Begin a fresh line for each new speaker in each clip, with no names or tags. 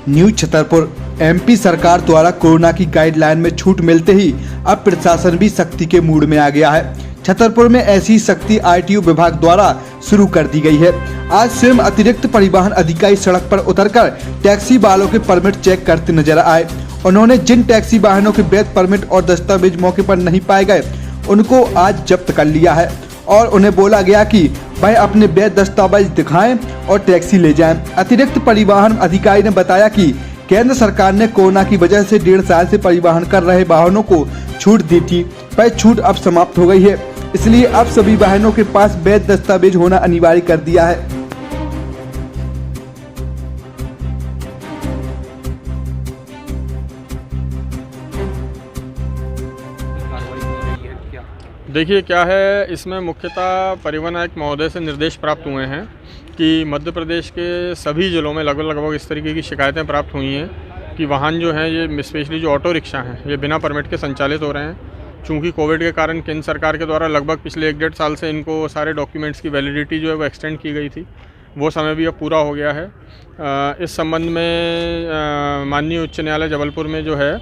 News Chhatarpur. MP सरकार द्वारा corona की गाइडलाइन में छूट मिलते ही अब प्रशासन भी सख्ती के मूड में आ गया है। छतरपुर में ऐसी सख्ती आरटीओ विभाग द्वारा शुरू कर दी गई है। आज स्वयं अतिरिक्त परिवहन अधिकारी सड़क पर उतरकर टैक्सी वालों के परमिट चेक करते नजर आए। उन्होंने जिन टैक्सी वाहनों के वैध परमिट और दस्तावेज मौके पर नहीं पाए गए उनको आज जब्त कर लिया है और उन्हें बोला गया कि वह अपने वैध दस्तावेज दिखाएं और टैक्सी ले जाएं। अतिरिक्त परिवहन अधिकारी ने बताया कि केंद्र सरकार ने कोरोना की वजह से 1.5 साल से परिवहन कर रहे वाहनों को छूट दी थी, पर छूट अब समाप्त हो गई है, इसलिए अब सभी वाहनों के पास वैध दस्तावेज होना अनिवार्य कर दिया है।
देखिए क्या है, इसमें मुख्यतः परिवहन आयुक्त महोदय से निर्देश प्राप्त हुए हैं कि मध्य प्रदेश के सभी ज़िलों में लगभग इस तरीके की शिकायतें प्राप्त हुई हैं कि वाहन जो हैं ये स्पेशली जो ऑटो रिक्शा हैं ये बिना परमिट के संचालित हो रहे हैं। चूँकि कोविड के कारण केंद्र सरकार के द्वारा लगभग पिछले 1-1.5 साल से इनको सारे डॉक्यूमेंट्स की वैलिडिटी जो है वो एक्सटेंड की गई थी, वो समय भी अब पूरा हो गया है। इस संबंध में माननीय उच्च न्यायालय जबलपुर में जो है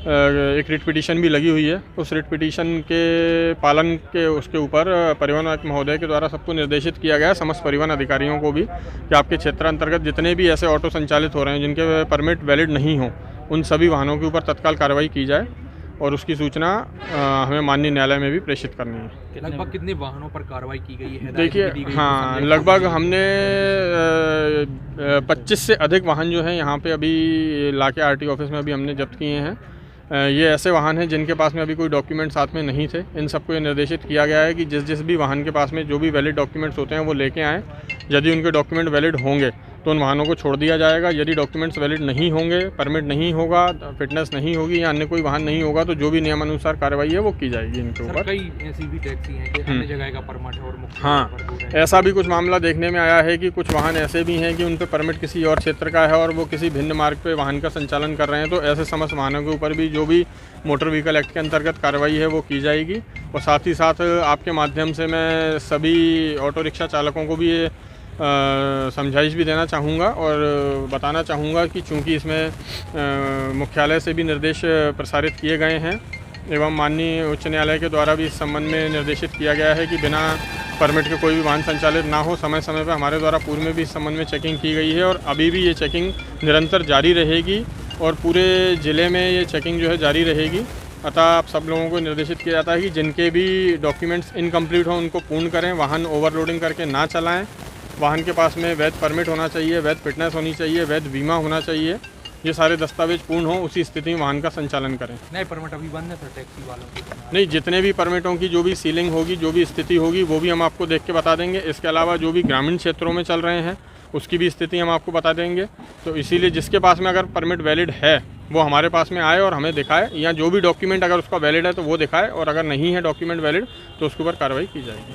एक रिट पिटीशन भी लगी हुई है। उस रिट पिटीशन के पालन के उसके ऊपर परिवहन आयुक्त महोदय के द्वारा सबको निर्देशित किया गया है, समस्त परिवहन अधिकारियों को भी, कि आपके क्षेत्र अंतर्गत जितने भी ऐसे ऑटो संचालित हो रहे हैं जिनके परमिट वैलिड नहीं हो उन सभी वाहनों के ऊपर तत्काल कार्रवाई की जाए और उसकी सूचना हमें माननीय न्यायालय में भी प्रेषित करनी है।
लगभग कितने वाहनों पर कार्रवाई की गई है?
देखिए हाँ, लगभग हमने 25 से अधिक वाहन जो है यहाँ पे अभी लाके आरटीओ ऑफिस में अभी हमने जब्त किए हैं। ये ऐसे वाहन हैं जिनके पास में अभी कोई डॉक्यूमेंट साथ में नहीं थे। इन सबको ये निर्देशित किया गया है कि जिस भी वाहन के पास में जो भी वैलिड डॉक्यूमेंट्स होते हैं वो लेके आएँ। यदि उनके डॉक्यूमेंट वैलिड होंगे तो उन वाहनों को छोड़ दिया जाएगा। यदि डॉक्यूमेंट्स वैलिड नहीं होंगे, परमिट नहीं होगा, फिटनेस नहीं होगी या अन्य कोई वाहन नहीं होगा तो जो भी नियमानुसार कार्रवाई है वो की जाएगी इनके ऊपर।
कई ऐसी भी टैक्सी हैं कि अन्य जगह का परमिट है और
हाँ, ऐसा भी कुछ मामला देखने में आया है कि कुछ वाहन ऐसे भी हैं कि उन पर परमिट किसी और क्षेत्र का है और वो किसी भिन्न मार्ग पर वाहन का संचालन कर रहे हैं। तो ऐसे समस्त वाहनों के ऊपर भी जो भी मोटर व्हीकल एक्ट के अंतर्गत कार्रवाई है वो की जाएगी। और साथ ही साथ आपके माध्यम से मैं सभी ऑटो रिक्शा चालकों को भी ये समझाइश भी देना चाहूँगा और बताना चाहूँगा कि चूँकि इसमें मुख्यालय से भी निर्देश प्रसारित किए गए हैं एवं माननीय उच्च न्यायालय के द्वारा भी इस संबंध में निर्देशित किया गया है कि बिना परमिट के कोई भी वाहन संचालित ना हो। समय समय पर हमारे द्वारा पूर्व में भी इस संबंध में चेकिंग की गई है और अभी भी ये चेकिंग निरंतर जारी रहेगी और पूरे ज़िले में ये चेकिंग जो है जारी रहेगी। अतः आप सब लोगों को निर्देशित किया जाता है कि जिनके भी डॉक्यूमेंट्स इनकम्प्लीट हों उनको पूर्ण करें, वाहन ओवरलोडिंग करके ना चलाएं। वाहन के पास में वैध परमिट होना चाहिए, वैध फिटनेस होनी चाहिए, वैध बीमा होना चाहिए। ये सारे दस्तावेज पूर्ण हों, उसी स्थिति में वाहन का संचालन करें।
नए परमिट अभी बंद है सर टैक्सी वालों की?
नहीं, जितने भी परमिटों की जो भी सीलिंग होगी, जो भी स्थिति होगी वो भी हम आपको देख के बता देंगे। इसके अलावा जो भी ग्रामीण क्षेत्रों में चल रहे हैं उसकी भी स्थिति हम आपको बता देंगे। तो इसीलिए जिसके पास में अगर परमिट वैलिड है वो हमारे पास में आए और हमें दिखाए, या जो भी डॉक्यूमेंट अगर उसका वैलिड है तो वो दिखाए और अगर नहीं है डॉक्यूमेंट वैलिड तो उसके ऊपर कार्रवाई की जाएगी।